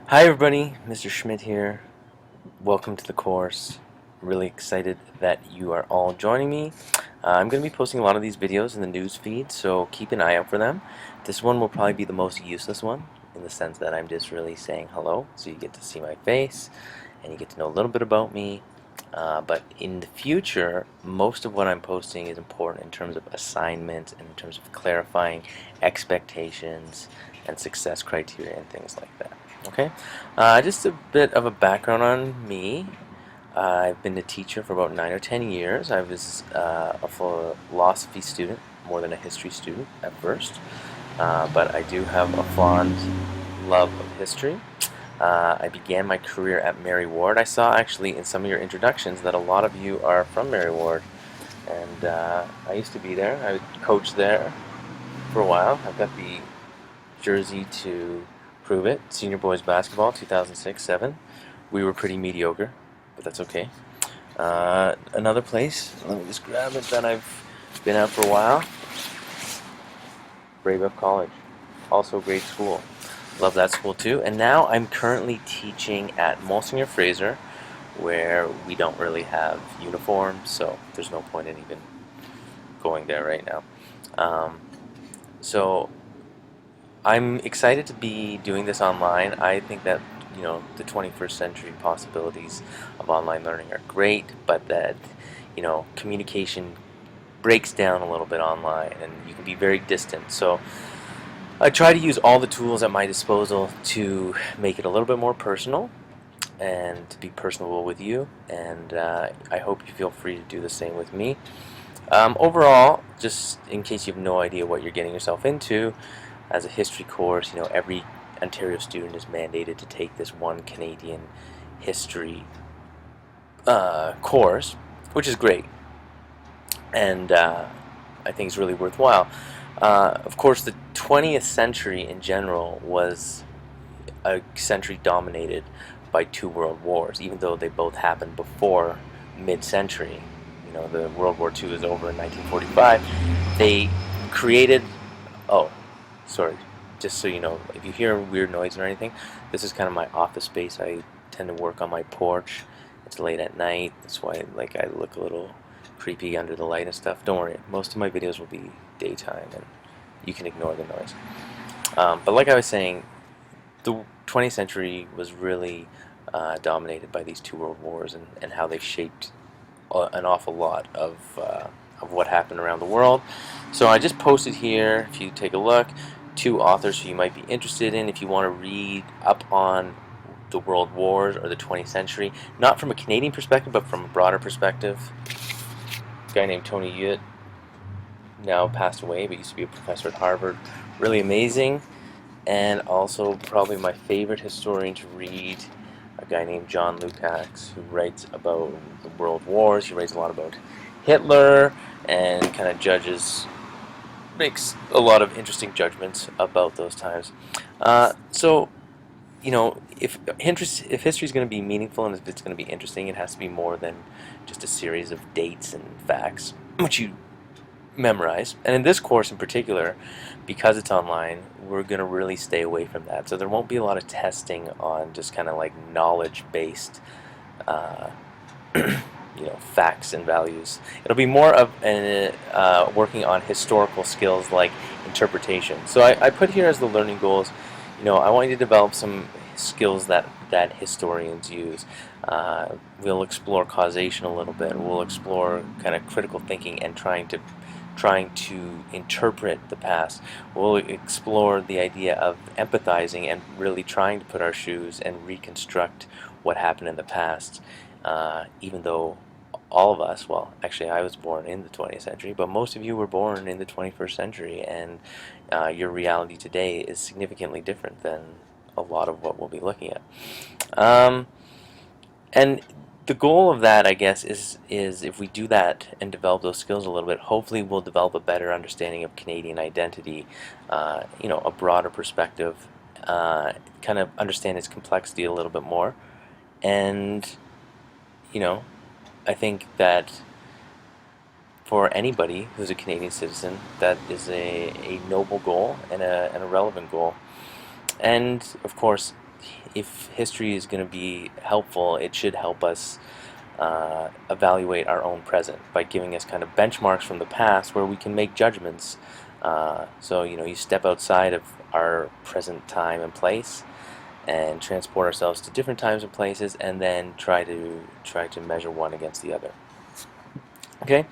Hi everybody, Mr. Schmidt here. Welcome to the course. Really excited that you are all joining me. I'm going to be posting a lot of these videos in the news feed, so keep an eye out for them. This one will probably be the most useless one, in the sense that I'm just really saying hello, so you get to see my face, and you get to know a little bit about me. But in the future, most of what I'm posting is important in terms of assignments and in terms of clarifying expectations and success criteria and things like that. Okay, just a bit of a background on me. I've been a teacher for about 9 or 10 years. I was a philosophy student more than a history student at first, but I do have a fond love of history. I began my career at Mary Ward. I saw actually in some of your introductions that a lot of you are from Mary Ward, and I used to be there. I coached there for a while. I've got the jersey to prove it. Senior boys basketball, 2006-07. We were pretty mediocre, but that's okay. Another place, let me just grab it, that I've been at for a while. Brave College, also a great school. Love that school too. And now I'm currently teaching at Monsignor Fraser, where we don't really have uniforms, so there's no point in even going there right now. So I'm excited to be doing this online. I think that the 21st century possibilities of online learning are great, but that communication breaks down a little bit online, and you can be very distant. So I try to use all the tools at my disposal to make it a little bit more personal and to be personable with you, and I hope you feel free to do the same with me. Overall, just in case you have no idea what you're getting yourself into, as a history course, every Ontario student is mandated to take this one Canadian history course, which is great, and I think it's really worthwhile. Of course, the 20th century in general was a century dominated by two world wars, even though they both happened before mid-century. The World War II is over in 1945. They created, oh, sorry, just so you know, if you hear weird noise or anything, this is kind of my office space. I tend to work on my porch. It's late at night. That's why I look a little creepy under the light and stuff. Don't worry, most of my videos will be daytime, and you can ignore the noise. But like I was saying, the 20th century was really dominated by these two world wars, and how they shaped an awful lot of what happened around the world. So I just posted here, if you take a look, two authors who you might be interested in if you want to read up on the world wars or the 20th century, not from a Canadian perspective, but from a broader perspective. A guy named Tony Yuet, now passed away, but used to be a professor at Harvard. Really amazing. And also probably my favorite historian to read, a guy named John Lukács, who writes about the world wars. He writes a lot about Hitler and kind of makes a lot of interesting judgments about those times. So, if history is going to be meaningful and if it's going to be interesting, it has to be more than just a series of dates and facts, which you memorize. And in this course in particular, because it's online, we're going to really stay away from that. So there won't be a lot of testing on just kind of like knowledge-based uh, facts and values. It'll be more of working on historical skills like interpretation. So I put here as the learning goals, I want you to develop some skills that historians use. We'll explore causation a little bit. We'll explore kind of critical thinking and trying to interpret the past. We'll explore the idea of empathizing and really trying to put our shoes and reconstruct what happened in the past, even though all of us, well, actually I was born in the 20th century, but most of you were born in the 21st century, and your reality today is significantly different than a lot of what we'll be looking at. And the goal of that, I guess, is if we do that and develop those skills a little bit, hopefully we'll develop a better understanding of Canadian identity, a broader perspective, kind of understand its complexity a little bit more. And, I think that for anybody who's a Canadian citizen, that is a noble goal and a relevant goal. And, of course, if history is going to be helpful, it should help us evaluate our own present by giving us kind of benchmarks from the past where we can make judgments. So you step outside of our present time and place and transport ourselves to different times and places, and then try to measure one against the other. Okay,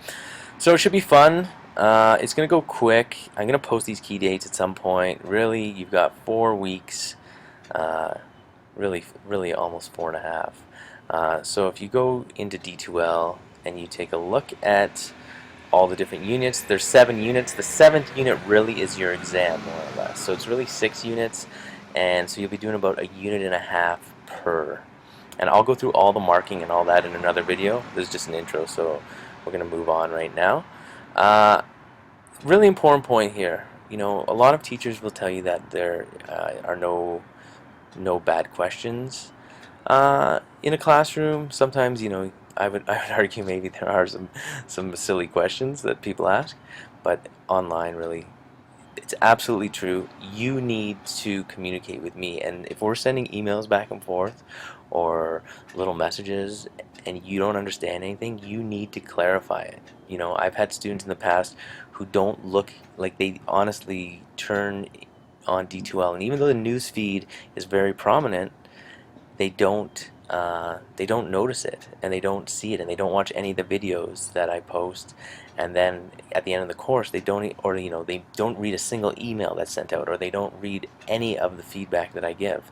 so it should be fun. It's gonna go quick. I'm gonna post these key dates at some point. Really, you've got 4 weeks. Really almost 4.5. So if you go into D2L and you take a look at all the different units, there's 7 units. The 7th unit really is your exam, more or less. So it's really 6 units, and so you'll be doing about 1.5 units per. And I'll go through all the marking and all that in another video. This is just an intro, so we're going to move on right now. Really important point here. A lot of teachers will tell you that there are no bad questions in a classroom. Sometimes, I would argue maybe there are some silly questions that people ask, but online, really, it's absolutely true. You need to communicate with me, and if we're sending emails back and forth or little messages and you don't understand anything, you need to clarify it. I've had students in the past who don't look like they honestly turn on D2L, and even though the news feed is very prominent, they don't notice it, and they don't see it, and they don't watch any of the videos that I post. And then at the end of the course, they don't, or they don't read a single email that's sent out, or they don't read any of the feedback that I give.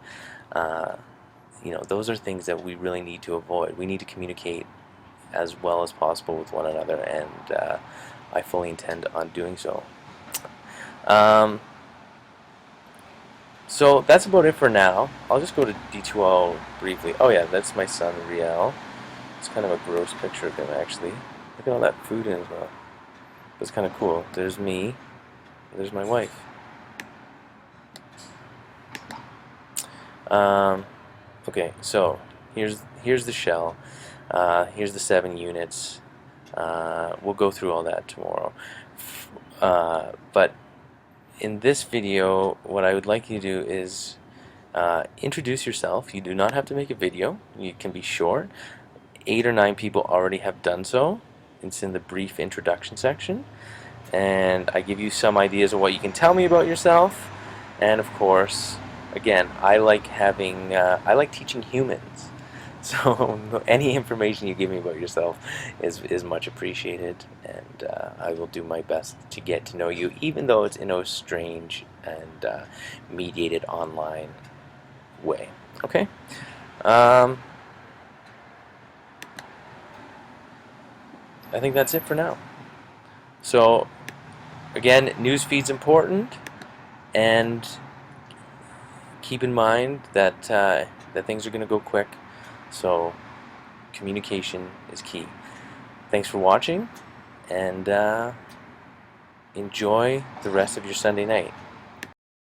Those are things that we really need to avoid. We need to communicate as well as possible with one another, and I fully intend on doing so. So that's about it for now. I'll just go to D2L briefly. Oh yeah, that's my son Riel. It's kind of a gross picture of him, actually. Look at all that food in his mouth. It's kind of cool. There's me. There's my wife. Okay, so here's the shell. Here's the 7 units. We'll go through all that tomorrow. But in this video, what I would like you to do is introduce yourself. You do not have to make a video. You can be short. 8 or 9 people already have done so. It's in the brief introduction section. And I give you some ideas of what you can tell me about yourself. And of course, again, I like teaching humans. So any information you give me about yourself is much appreciated, and I will do my best to get to know you, even though it's in a strange and mediated online way. Okay? I think that's it for now. So again, news feed's important, and keep in mind that that things are going to go quick. So communication is key. Thanks for watching, and enjoy the rest of your Sunday night.